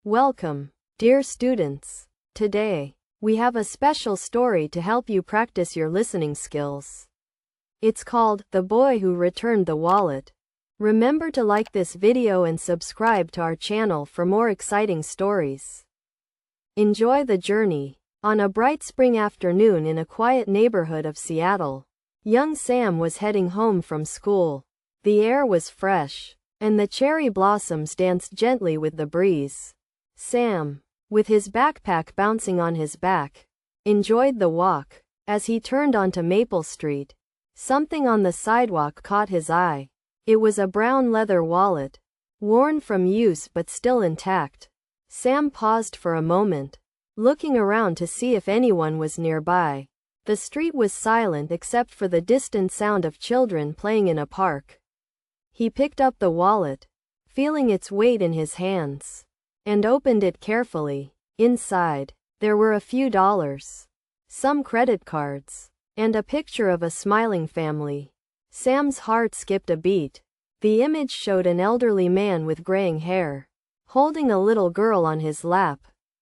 Welcome, dear students. Today, we have a special story to help you practice your listening skills. It's called The Boy Who Returned the Wallet. Remember to like this video and subscribe to our channel for more exciting stories. Enjoy the journey. On a bright spring afternoon in a quiet neighborhood of Seattle, young Sam was heading home from school. The air was fresh, and the cherry blossoms danced gently with the breeze. Sam, with his backpack bouncing on his back, enjoyed the walk. As he turned onto Maple Street, something on the sidewalk caught his eye. It was a brown leather wallet, worn from use but still intact. Sam paused for a moment, looking around to see if anyone was nearby. The street was silent except for the distant sound of children playing in a park. He picked up the wallet, feeling its weight in his hands, and opened it carefully. Inside, there were a few dollars, some credit cards, and a picture of a smiling family. Sam's heart skipped a beat. The image showed an elderly man with graying hair, holding a little girl on his lap.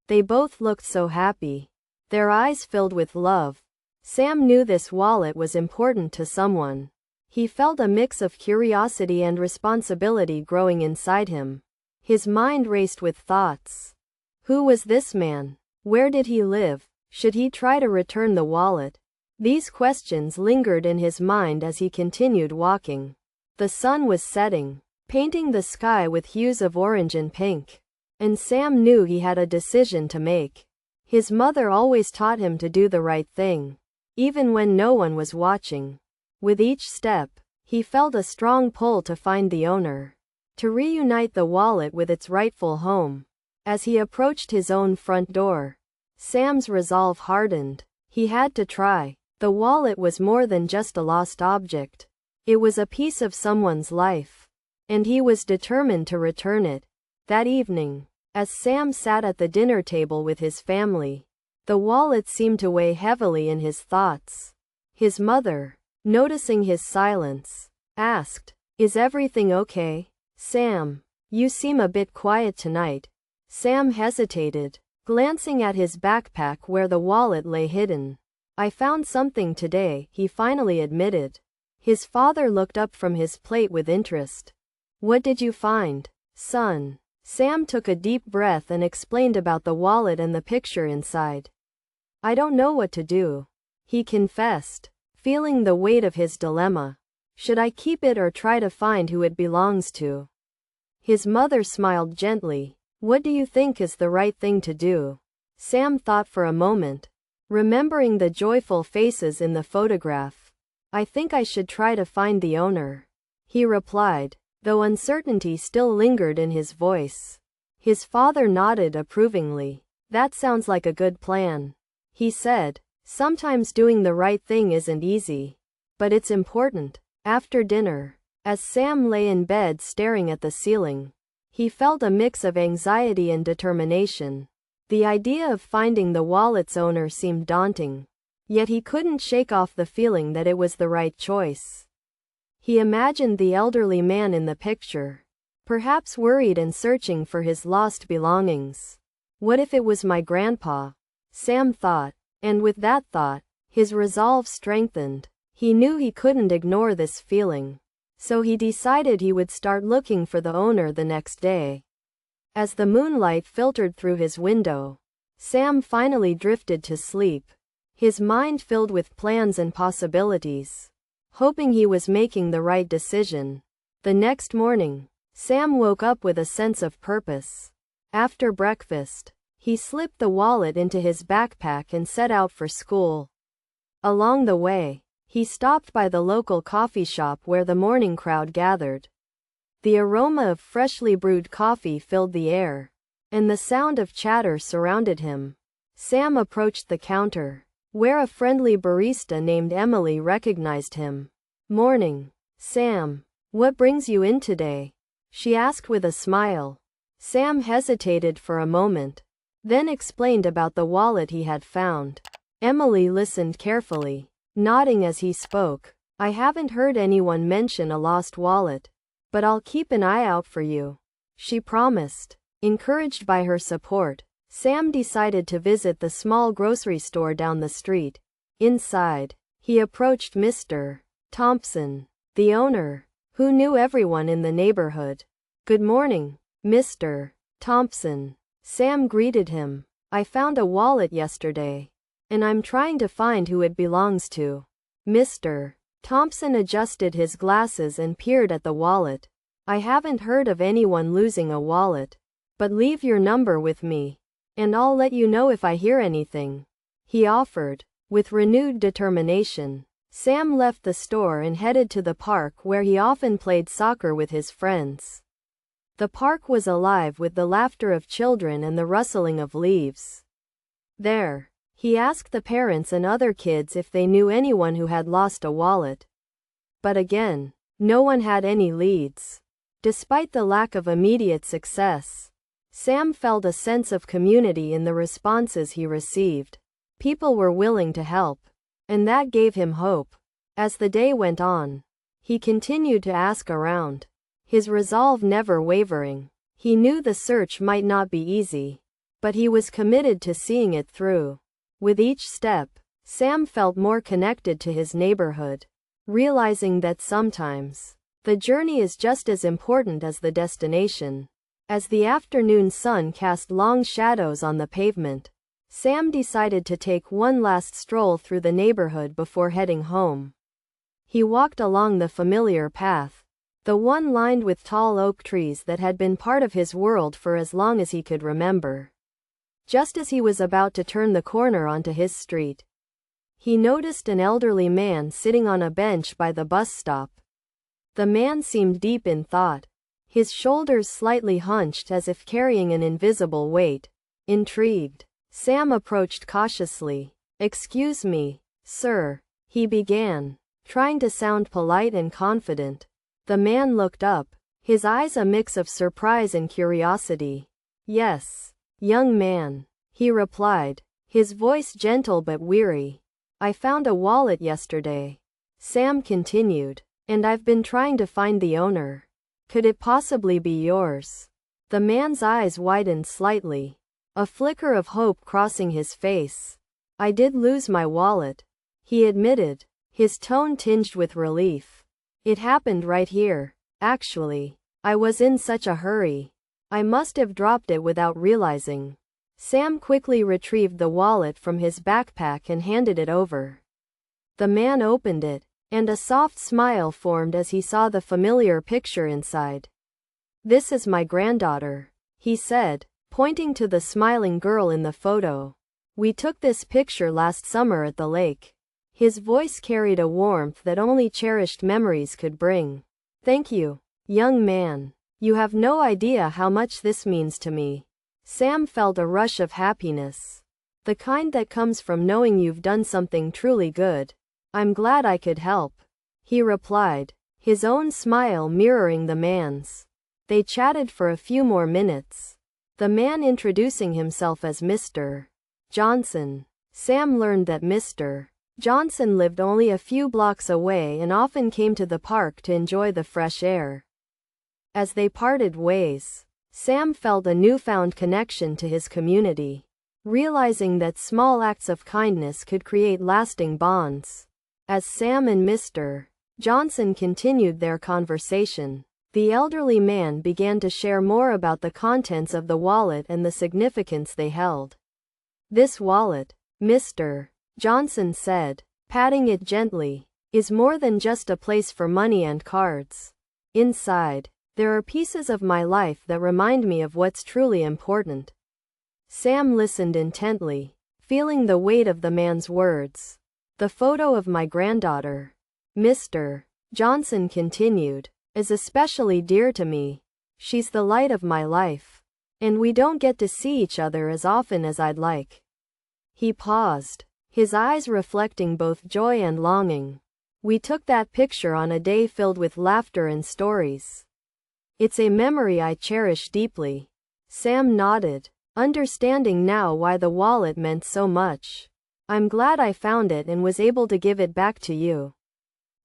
They both looked so happy, their eyes filled with love. Sam knew this wallet was important to someone. He felt a mix of curiosity and responsibility growing inside him. His mind raced with thoughts. Who was this man? Where did he live? Should he try to return the wallet? These questions lingered in his mind as he continued walking. The sun was setting, painting the sky with hues of orange and pink, and Sam knew he had a decision to make. His mother always taught him to do the right thing, even when no one was watching. With each step, he felt a strong pull to find the owner, to reunite the wallet with its rightful home. As he approached his own front door, Sam's resolve hardened. He had to try. The wallet was more than just a lost object. It was a piece of someone's life, and he was determined to return it. That evening, as Sam sat at the dinner table with his family, the wallet seemed to weigh heavily in his thoughts. His mother, noticing his silence, asked, "Is everything okay, Sam? You seem a bit quiet tonight." Sam hesitated, glancing at his backpack where the wallet lay hidden. "I found something today," he finally admitted. His father looked up from his plate with interest. "What did you find, son?" Sam took a deep breath and explained about the wallet and the picture inside. "I don't know what to do," he confessed, feeling the weight of his dilemma. "Should I keep it or try to find who it belongs to?" His mother smiled gently. "What do you think is the right thing to do?" Sam thought for a moment, remembering the joyful faces in the photograph. "I think I should try to find the owner," he replied, though uncertainty still lingered in his voice. His father nodded approvingly. "That sounds like a good plan," he said. "Sometimes doing the right thing isn't easy, but it's important." After dinner, as Sam lay in bed staring at the ceiling, he felt a mix of anxiety and determination. The idea of finding the wallet's owner seemed daunting, yet he couldn't shake off the feeling that it was the right choice. He imagined the elderly man in the picture, perhaps worried and searching for his lost belongings. "What if it was my grandpa?" Sam thought, and with that thought, his resolve strengthened. He knew he couldn't ignore this feeling, so he decided he would start looking for the owner the next day. As the moonlight filtered through his window, Sam finally drifted to sleep, his mind filled with plans and possibilities, hoping he was making the right decision. The next morning, Sam woke up with a sense of purpose. After breakfast, he slipped the wallet into his backpack and set out for school. Along the way, he stopped by the local coffee shop where the morning crowd gathered. The aroma of freshly brewed coffee filled the air, and the sound of chatter surrounded him. Sam approached the counter, where a friendly barista named Emily recognized him. "Morning, Sam. What brings you in today?" she asked with a smile. Sam hesitated for a moment, then explained about the wallet he had found. Emily listened carefully, nodding as he spoke. "I haven't heard anyone mention a lost wallet, but I'll keep an eye out for you," she promised. Encouraged by her support, Sam decided to visit the small grocery store down the street. Inside, he approached Mr. Thompson, the owner, who knew everyone in the neighborhood. "Good morning, Mr. Thompson," Sam greeted him. "I found a wallet yesterday, and I'm trying to find who it belongs to." Mr. Thompson adjusted his glasses and peered at the wallet. "I haven't heard of anyone losing a wallet, but leave your number with me, and I'll let you know if I hear anything," he offered. With renewed determination, Sam left the store and headed to the park where he often played soccer with his friends. The park was alive with the laughter of children and the rustling of leaves. There, he asked the parents and other kids if they knew anyone who had lost a wallet. But again, no one had any leads. Despite the lack of immediate success, Sam felt a sense of community in the responses he received. People were willing to help, and that gave him hope. As the day went on, he continued to ask around, his resolve never wavering. He knew the search might not be easy, but he was committed to seeing it through. With each step, Sam felt more connected to his neighborhood, realizing that sometimes the journey is just as important as the destination. As the afternoon sun cast long shadows on the pavement, Sam decided to take one last stroll through the neighborhood before heading home. He walked along the familiar path, the one lined with tall oak trees that had been part of his world for as long as he could remember. Just as he was about to turn the corner onto his street, he noticed an elderly man sitting on a bench by the bus stop. The man seemed deep in thought, his shoulders slightly hunched as if carrying an invisible weight. Intrigued, Sam approached cautiously. "Excuse me, sir," he began, trying to sound polite and confident. The man looked up, his eyes a mix of surprise and curiosity. "Yes, young man," he replied, his voice gentle but weary. "I found a wallet yesterday," Sam continued, "and I've been trying to find the owner. Could it possibly be yours?" The man's eyes widened slightly, a flicker of hope crossing his face. "I did lose my wallet," he admitted, his tone tinged with relief. "It happened right here, actually. I was in such a hurry. I must have dropped it without realizing." Sam quickly retrieved the wallet from his backpack and handed it over. The man opened it, and a soft smile formed as he saw the familiar picture inside. "This is my granddaughter," he said, pointing to the smiling girl in the photo. "We took this picture last summer at the lake." His voice carried a warmth that only cherished memories could bring. "Thank you, young man. You have no idea how much this means to me." Sam felt a rush of happiness, the kind that comes from knowing you've done something truly good. "I'm glad I could help," he replied, his own smile mirroring the man's. They chatted for a few more minutes, the man introducing himself as Mr. Johnson. Sam learned that Mr. Johnson lived only a few blocks away and often came to the park to enjoy the fresh air. As they parted ways, Sam felt a newfound connection to his community, realizing that small acts of kindness could create lasting bonds. As Sam and Mr. Johnson continued their conversation, the elderly man began to share more about the contents of the wallet and the significance they held. "This wallet," Mr. Johnson said, patting it gently, "is more than just a place for money and cards. Inside, there are pieces of my life that remind me of what's truly important." Sam listened intently, feeling the weight of the man's words. "The photo of my granddaughter," Mr. Johnson continued, "is especially dear to me. She's the light of my life, and we don't get to see each other as often as I'd like." He paused, his eyes reflecting both joy and longing. "We took that picture on a day filled with laughter and stories. It's a memory I cherish deeply." Sam nodded, understanding now why the wallet meant so much. "I'm glad I found it and was able to give it back to you,"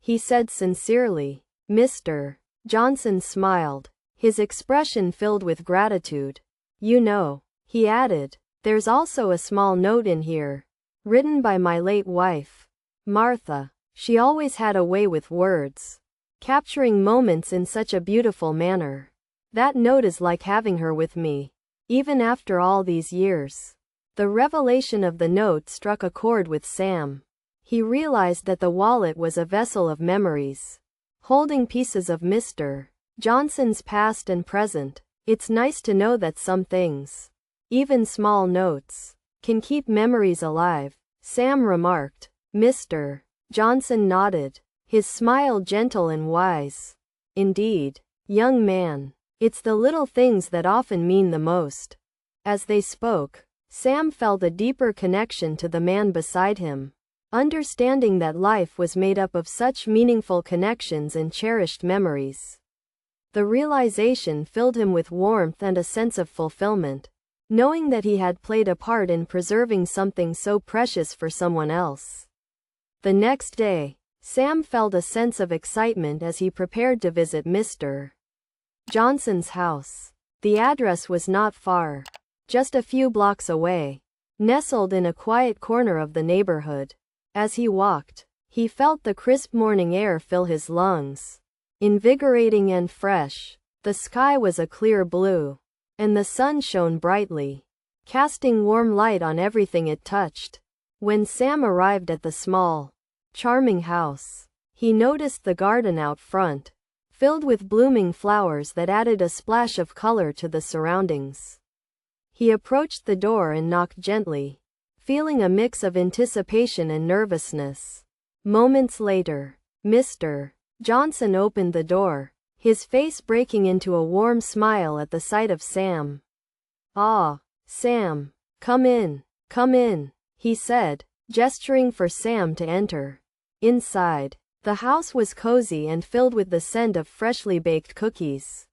he said sincerely. Mr. Johnson smiled, his expression filled with gratitude. You know, he added, there's also a small note in here, written by my late wife, Martha. She always had a way with words, capturing moments in such a beautiful manner. That note is like having her with me, even after all these years. The revelation of the note struck a chord with Sam. He realized that the wallet was a vessel of memories, holding pieces of Mr. Johnson's past and present. It's nice to know that some things, even small notes, can keep memories alive, Sam remarked. Mr. Johnson nodded, his smile gentle and wise. Indeed, young man, it's the little things that often mean the most. As they spoke, Sam felt a deeper connection to the man beside him, understanding that life was made up of such meaningful connections and cherished memories. The realization filled him with warmth and a sense of fulfillment, knowing that he had played a part in preserving something so precious for someone else. The next day, Sam felt a sense of excitement as he prepared to visit Mr. Johnson's house. The address was not far, just a few blocks away, nestled in a quiet corner of the neighborhood. As he walked, he felt the crisp morning air fill his lungs, invigorating and fresh. The sky was a clear blue, and the sun shone brightly, casting warm light on everything it touched. When Sam arrived at the small, charming house, he noticed the garden out front, filled with blooming flowers that added a splash of color to the surroundings. He approached the door and knocked gently, feeling a mix of anticipation and nervousness. Moments later, Mr. Johnson opened the door, his face breaking into a warm smile at the sight of Sam. "Ah, Sam, come in, he said, gesturing for Sam to enter. Inside, the house was cozy and filled with the scent of freshly baked cookies.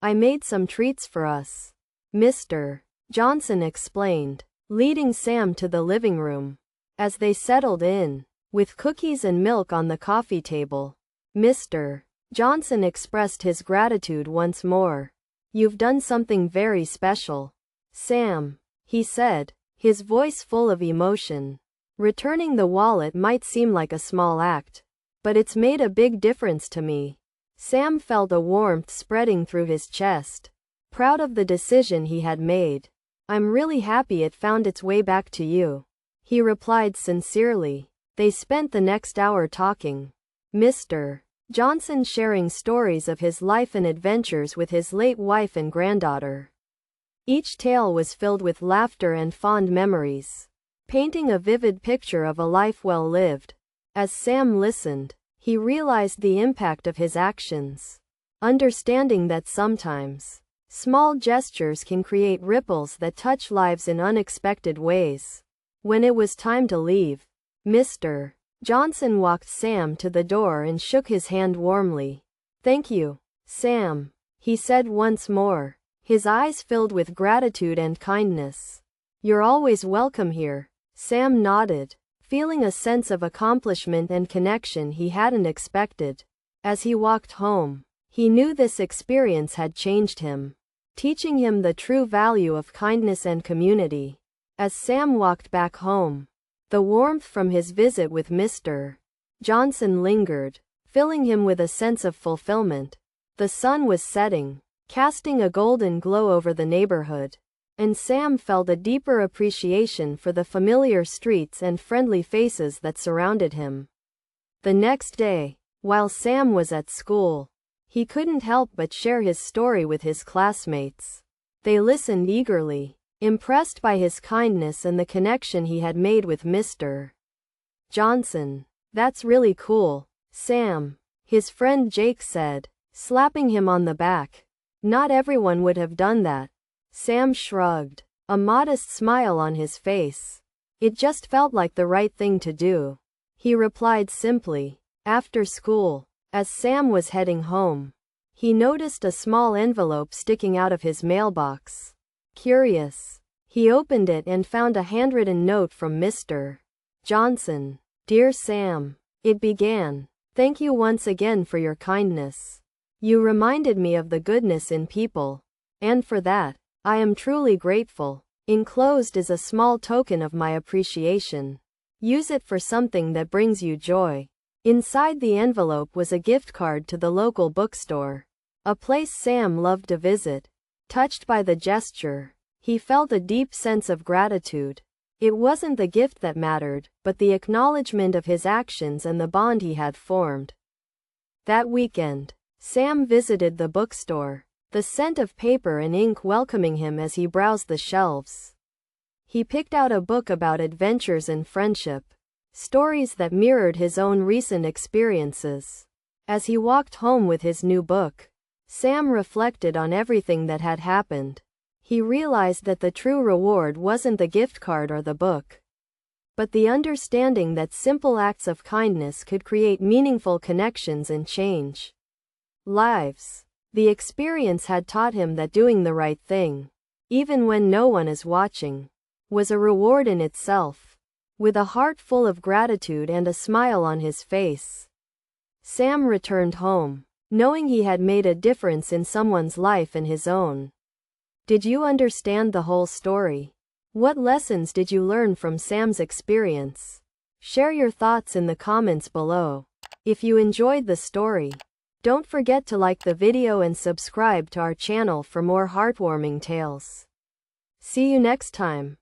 "I made some treats for us," Mr. Johnson explained, leading Sam to the living room. As they settled in, with cookies and milk on the coffee table, Mr. Johnson expressed his gratitude once more. "You've done something very special, Sam," he said, his voice full of emotion. "Returning the wallet might seem like a small act, but it's made a big difference to me." Sam felt a warmth spreading through his chest, proud of the decision he had made. "I'm really happy it found its way back to you," he replied sincerely. They spent the next hour talking, Mr. Johnson sharing stories of his life and adventures with his late wife and granddaughter. Each tale was filled with laughter and fond memories, painting a vivid picture of a life well lived. As Sam listened, he realized the impact of his actions, understanding that sometimes small gestures can create ripples that touch lives in unexpected ways. When it was time to leave, Mr. Johnson walked Sam to the door and shook his hand warmly. "Thank you, Sam," he said once more, his eyes filled with gratitude and kindness. "You're always welcome here." Sam nodded, feeling a sense of accomplishment and connection he hadn't expected. As he walked home, he knew this experience had changed him, teaching him the true value of kindness and community. As Sam walked back home, the warmth from his visit with Mr. Johnson lingered, filling him with a sense of fulfillment. The sun was setting, casting a golden glow over the neighborhood, and Sam felt a deeper appreciation for the familiar streets and friendly faces that surrounded him. The next day, while Sam was at school, he couldn't help but share his story with his classmates. They listened eagerly, impressed by his kindness and the connection he had made with Mr. Johnson. "That's really cool, Sam," his friend Jake said, slapping him on the back. "Not everyone would have done that." Sam shrugged, a modest smile on his face. "It just felt like the right thing to do," he replied simply. After school, as Sam was heading home, he noticed a small envelope sticking out of his mailbox. Curious, he opened it and found a handwritten note from Mr. Johnson. "Dear Sam," it began, "thank you once again for your kindness. You reminded me of the goodness in people, and for that, I am truly grateful. Enclosed is a small token of my appreciation. Use it for something that brings you joy. Inside the envelope was a gift card to the local bookstore, a place Sam loved to visit. Touched by the gesture, he felt a deep sense of gratitude. It wasn't the gift that mattered, but the acknowledgement of his actions and the bond he had formed. That weekend, Sam visited the bookstore, the scent of paper and ink welcoming him as he browsed the shelves. He picked out a book about adventures and friendship, stories that mirrored his own recent experiences. As he walked home with his new book, Sam reflected on everything that had happened. He realized that the true reward wasn't the gift card or the book, but the understanding that simple acts of kindness could create meaningful connections and change lives. The experience had taught him that doing the right thing, even when no one is watching, was a reward in itself. With a heart full of gratitude and a smile on his face, Sam returned home, knowing he had made a difference in someone's life and his own. Did you understand the whole story? What lessons did you learn from Sam's experience? Share your thoughts in the comments below. If you enjoyed the story, don't forget to like the video and subscribe to our channel for more heartwarming tales. See you next time.